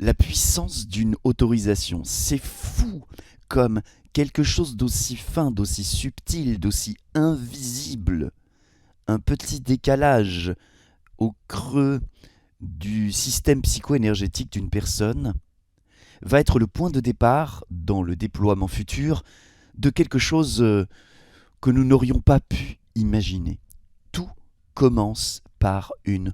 la puissance d'une autorisation. C'est fou comme quelque chose d'aussi fin, d'aussi subtil, d'aussi invisible, un petit décalage au creux du système psycho-énergétique d'une personne va être le point de départ dans le déploiement futur de quelque chose que nous n'aurions pas pu imaginer. Tout commence par une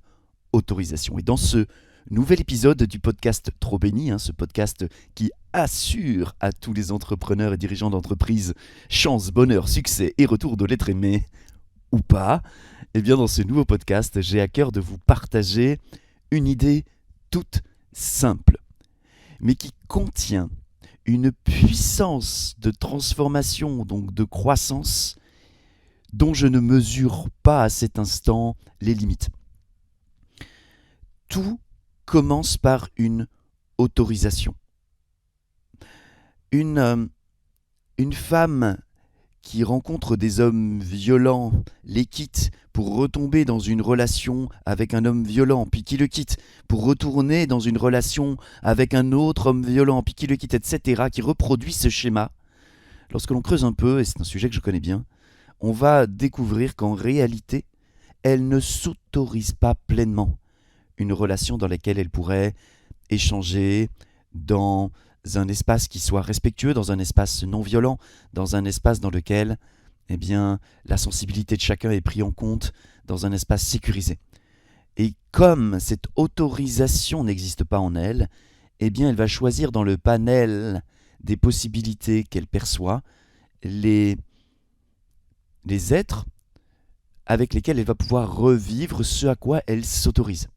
autorisation. Et dans ce nouvel épisode du podcast Trop Béni, ce podcast qui assure à tous les entrepreneurs et dirigeants d'entreprise chance, bonheur, succès et retour de l'être aimé, ou pas, eh bien dans ce nouveau podcast, j'ai à cœur de vous partager une idée toute simple, mais qui contient une puissance de transformation, donc de croissance, dont je ne mesure pas à cet instant les limites. Tout commence par une autorisation. Une femme qui rencontre des hommes violents, les quitte pour retomber dans une relation avec un homme violent, puis qui le quitte pour retourner dans une relation avec un autre homme violent, puis qui le quitte, etc., qui reproduit ce schéma. Lorsque l'on creuse un peu, et c'est un sujet que je connais bien, on va découvrir qu'en réalité, elle ne s'autorise pas pleinement une relation dans laquelle elle pourrait échanger dans un espace qui soit respectueux, dans un espace non violent, dans un espace dans lequel la sensibilité de chacun est prise en compte, dans un espace sécurisé. Et comme cette autorisation n'existe pas en elle, elle va choisir dans le panel des possibilités qu'elle perçoit les êtres avec lesquels elle va pouvoir revivre ce à quoi elle s'autorise.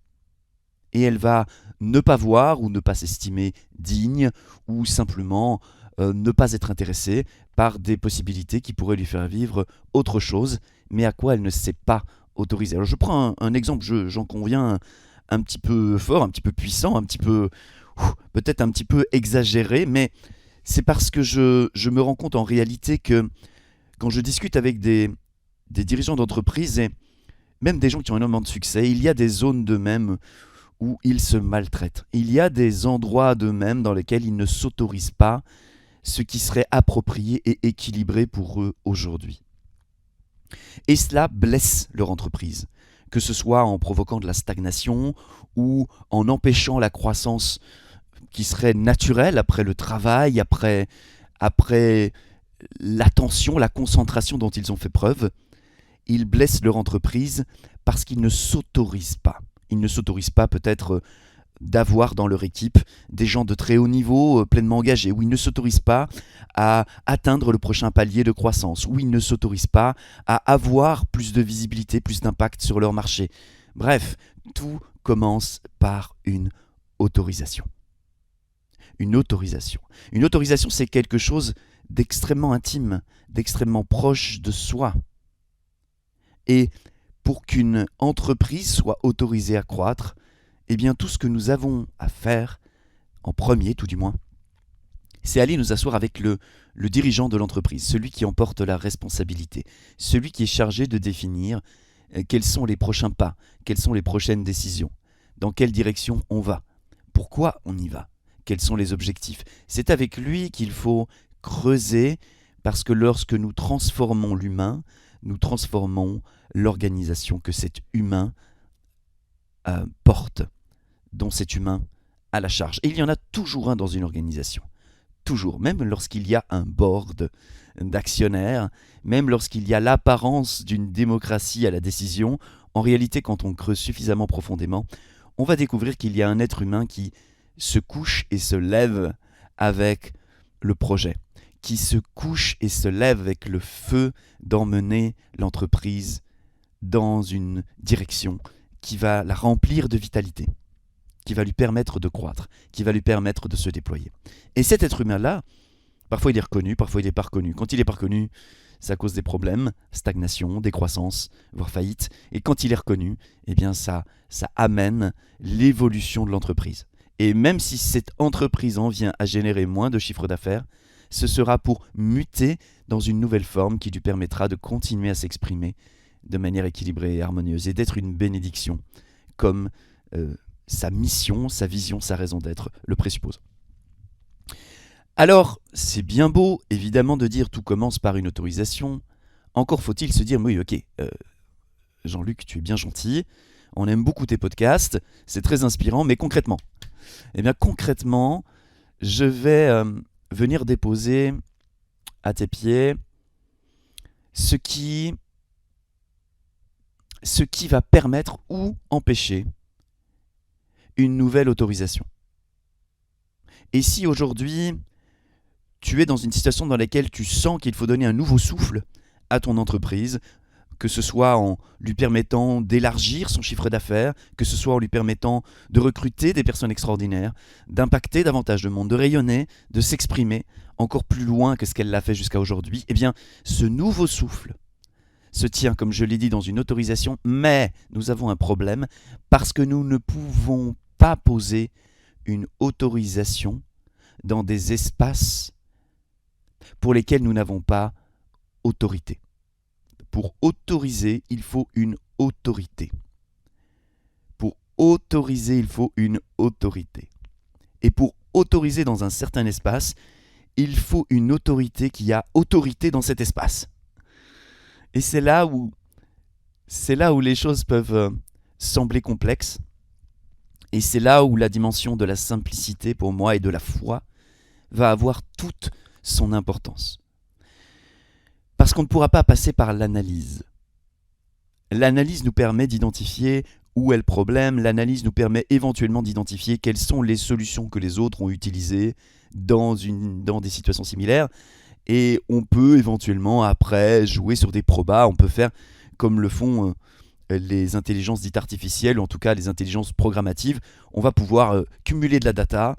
Et elle va ne pas voir ou ne pas s'estimer digne ou simplement ne pas être intéressée par des possibilités qui pourraient lui faire vivre autre chose, mais à quoi elle ne s'est pas autorisée. Alors je prends un exemple, j'en conviens, un petit peu fort, un petit peu puissant, un petit peu, peut-être un petit peu exagéré, mais c'est parce que je me rends compte en réalité que quand je discute avec des dirigeants d'entreprise et même des gens qui ont énormément de succès, il y a des zones d'eux-mêmes où ils se maltraitent. Il y a des endroits d'eux-mêmes dans lesquels ils ne s'autorisent pas ce qui serait approprié et équilibré pour eux aujourd'hui. Et cela blesse leur entreprise, que ce soit en provoquant de la stagnation ou en empêchant la croissance qui serait naturelle après le travail, après l'attention, la concentration dont ils ont fait preuve. Ils blessent leur entreprise parce qu'ils ne s'autorisent pas. Ils ne s'autorisent pas peut-être d'avoir dans leur équipe des gens de très haut niveau, pleinement engagés, où ils ne s'autorisent pas à atteindre le prochain palier de croissance, où ils ne s'autorisent pas à avoir plus de visibilité, plus d'impact sur leur marché. Bref, tout commence par une autorisation. Une autorisation. Une autorisation, c'est quelque chose d'extrêmement intime, d'extrêmement proche de soi. Et pour qu'une entreprise soit autorisée à croître, tout ce que nous avons à faire, en premier tout du moins, c'est aller nous asseoir avec le dirigeant de l'entreprise, celui qui en porte la responsabilité, celui qui est chargé de définir quels sont les prochains pas, quelles sont les prochaines décisions, dans quelle direction on va, pourquoi on y va, quels sont les objectifs. C'est avec lui qu'il faut creuser, parce que lorsque nous transformons l'humain, nous transformons l'organisation que cet humain porte, dont cet humain a la charge. Et il y en a toujours un dans une organisation. Toujours, même lorsqu'il y a un board d'actionnaires, même lorsqu'il y a l'apparence d'une démocratie à la décision, en réalité, quand on creuse suffisamment profondément, on va découvrir qu'il y a un être humain qui se couche et se lève avec le projet, qui se couche et se lève avec le feu d'emmener l'entreprise dans une direction qui va la remplir de vitalité, qui va lui permettre de croître, qui va lui permettre de se déployer. Et cet être humain-là, parfois il est reconnu, parfois il n'est pas reconnu. Quand il n'est pas reconnu, ça cause des problèmes, stagnation, décroissance, voire faillite. Et quand il est reconnu, ça amène l'évolution de l'entreprise. Et même si cette entreprise en vient à générer moins de chiffre d'affaires, ce sera pour muter dans une nouvelle forme qui lui permettra de continuer à s'exprimer de manière équilibrée et harmonieuse et d'être une bénédiction, comme sa mission, sa vision, sa raison d'être le présuppose. Alors, c'est bien beau, évidemment, de dire tout commence par une autorisation. Encore faut-il se dire, oui, ok, Jean-Luc, tu es bien gentil, on aime beaucoup tes podcasts, c'est très inspirant, mais concrètement, je vais venir déposer à tes pieds ce qui va permettre ou empêcher une nouvelle autorisation. Et si aujourd'hui, tu es dans une situation dans laquelle tu sens qu'il faut donner un nouveau souffle à ton entreprise, que ce soit en lui permettant d'élargir son chiffre d'affaires, que ce soit en lui permettant de recruter des personnes extraordinaires, d'impacter davantage de monde, de rayonner, de s'exprimer encore plus loin que ce qu'elle l'a fait jusqu'à aujourd'hui, eh bien, ce nouveau souffle se tient, comme je l'ai dit, dans une autorisation, mais nous avons un problème parce que nous ne pouvons pas poser une autorisation dans des espaces pour lesquels nous n'avons pas autorité. Pour autoriser, il faut une autorité. Pour autoriser, il faut une autorité. Et pour autoriser dans un certain espace, il faut une autorité qui a autorité dans cet espace. Et c'est là où les choses peuvent sembler complexes. Et c'est là où la dimension de la simplicité pour moi et de la foi va avoir toute son importance. Parce qu'on ne pourra pas passer par l'analyse. L'analyse nous permet d'identifier où est le problème, l'analyse nous permet éventuellement d'identifier quelles sont les solutions que les autres ont utilisées dans des situations similaires, et on peut éventuellement après jouer sur des probas, on peut faire comme le font les intelligences dites artificielles, ou en tout cas les intelligences programmatives. On va pouvoir cumuler de la data,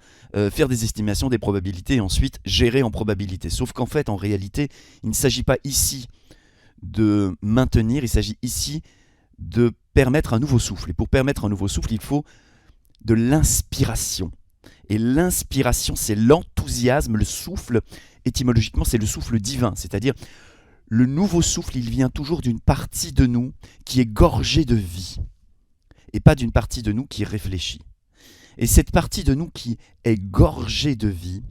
faire des estimations des probabilités et ensuite gérer en probabilité. Sauf qu'en fait, en réalité, il ne s'agit pas ici de maintenir, il s'agit ici de permettre un nouveau souffle. Et pour permettre un nouveau souffle, il faut de l'inspiration. Et l'inspiration, c'est l'enthousiasme, le souffle, étymologiquement, c'est le souffle divin, c'est-à-dire le nouveau souffle, il vient toujours d'une partie de nous qui est gorgée de vie, et pas d'une partie de nous qui réfléchit. Et cette partie de nous qui est gorgée de vie,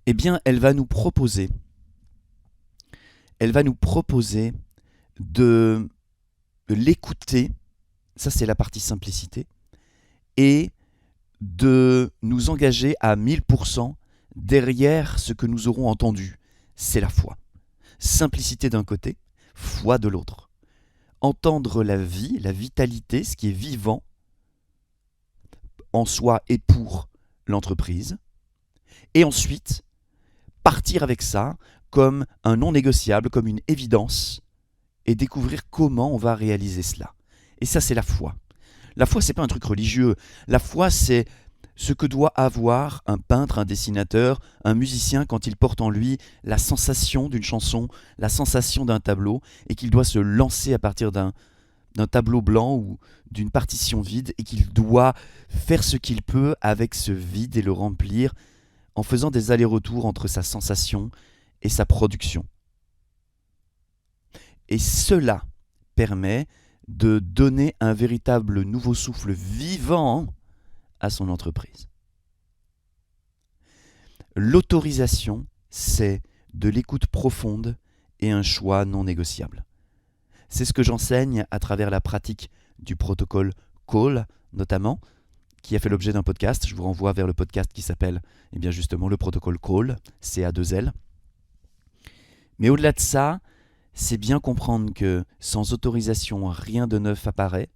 eh bien, elle va nous proposer de l'écouter, ça c'est la partie simplicité, et de nous engager à 1000% derrière ce que nous aurons entendu, c'est la foi. Simplicité d'un côté, foi de l'autre. Entendre la vie, la vitalité, ce qui est vivant en soi et pour l'entreprise. Et ensuite, partir avec ça comme un non négociable, comme une évidence, et découvrir comment on va réaliser cela. Et ça, c'est la foi. La foi, c'est pas un truc religieux. La foi, c'est ce que doit avoir un peintre, un dessinateur, un musicien quand il porte en lui la sensation d'une chanson, la sensation d'un tableau, et qu'il doit se lancer à partir d'un tableau blanc ou d'une partition vide, et qu'il doit faire ce qu'il peut avec ce vide et le remplir en faisant des allers-retours entre sa sensation et sa production. Et cela permet de donner un véritable nouveau souffle vivant à son entreprise. L'autorisation, c'est de l'écoute profonde et un choix non négociable. C'est ce que j'enseigne à travers la pratique du protocole Call, notamment, qui a fait l'objet d'un podcast. Je vous renvoie vers le podcast qui s'appelle justement le protocole Call, CA2L. Mais au-delà de ça, c'est bien comprendre que sans autorisation, rien de neuf apparaît,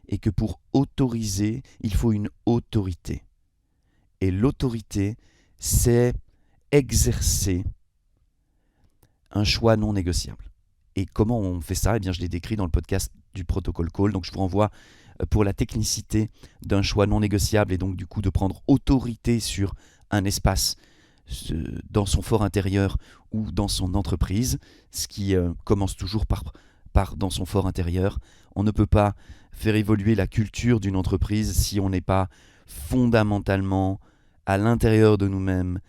et que pour autoriser, il faut une autorité. Et l'autorité, c'est exercer un choix non négociable. Et comment on fait ça ? Je l'ai décrit dans le podcast du protocole Call. Donc je vous renvoie pour la technicité d'un choix non négociable, et donc du coup de prendre autorité sur un espace dans son fort intérieur ou dans son entreprise, ce qui commence toujours par dans son fort intérieur. On ne peut pas faire évoluer la culture d'une entreprise si on n'est pas fondamentalement à l'intérieur de nous-mêmes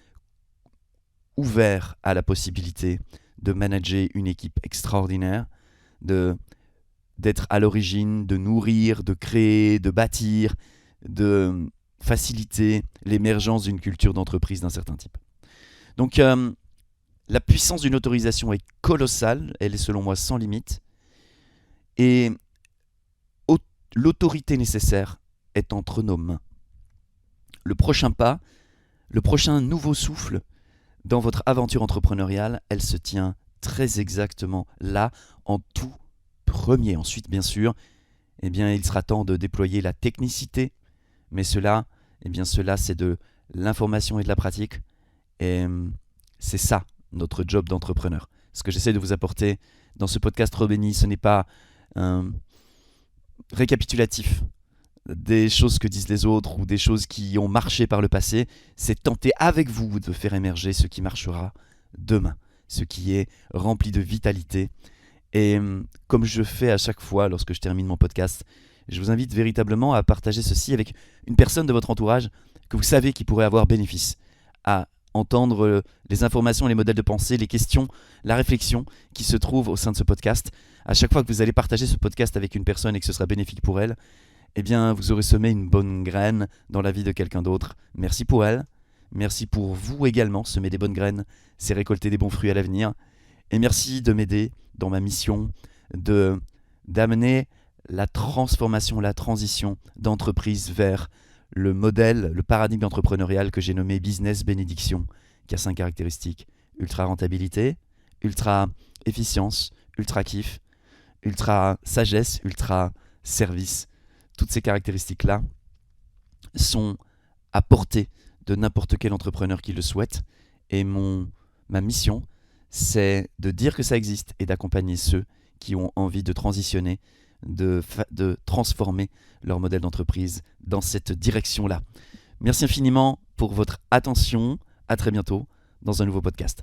ouvert à la possibilité de manager une équipe extraordinaire, d'être à l'origine, de nourrir, de créer, de bâtir de faciliter l'émergence d'une culture d'entreprise d'un certain type. Donc la puissance d'une autorisation est colossale, elle est selon moi sans limite, et l'autorité nécessaire est entre nos mains. Le prochain pas, le prochain nouveau souffle dans votre aventure entrepreneuriale, elle se tient très exactement là, en tout premier. Ensuite, bien sûr, il sera temps de déployer la technicité, mais cela, c'est de l'information et de la pratique, et c'est ça, notre job d'entrepreneur. Ce que j'essaie de vous apporter dans ce podcast Robéni, ce n'est pas un récapitulatif des choses que disent les autres ou des choses qui ont marché par le passé, c'est tenter avec vous de faire émerger ce qui marchera demain, ce qui est rempli de vitalité. Et comme je fais à chaque fois lorsque je termine mon podcast, je vous invite véritablement à partager ceci avec une personne de votre entourage que vous savez qui pourrait avoir bénéfice à entendre les informations, les modèles de pensée, les questions, la réflexion qui se trouvent au sein de ce podcast. À chaque fois que vous allez partager ce podcast avec une personne et que ce sera bénéfique pour elle, vous aurez semé une bonne graine dans la vie de quelqu'un d'autre. Merci pour elle. Merci pour vous également. Semer des bonnes graines, c'est récolter des bons fruits à l'avenir. Et merci de m'aider dans ma mission d'amener la transformation, la transition d'entreprise vers le modèle, le paradigme entrepreneurial que j'ai nommé Business Bénédiction, qui a 5 caractéristiques. Ultra rentabilité, ultra efficience, ultra kiff, ultra sagesse, ultra service. Toutes ces caractéristiques-là sont à portée de n'importe quel entrepreneur qui le souhaite. Et ma mission, c'est de dire que ça existe et d'accompagner ceux qui ont envie de transitionner, de transformer leur modèle d'entreprise dans cette direction-là. Merci infiniment pour votre attention. À très bientôt dans un nouveau podcast.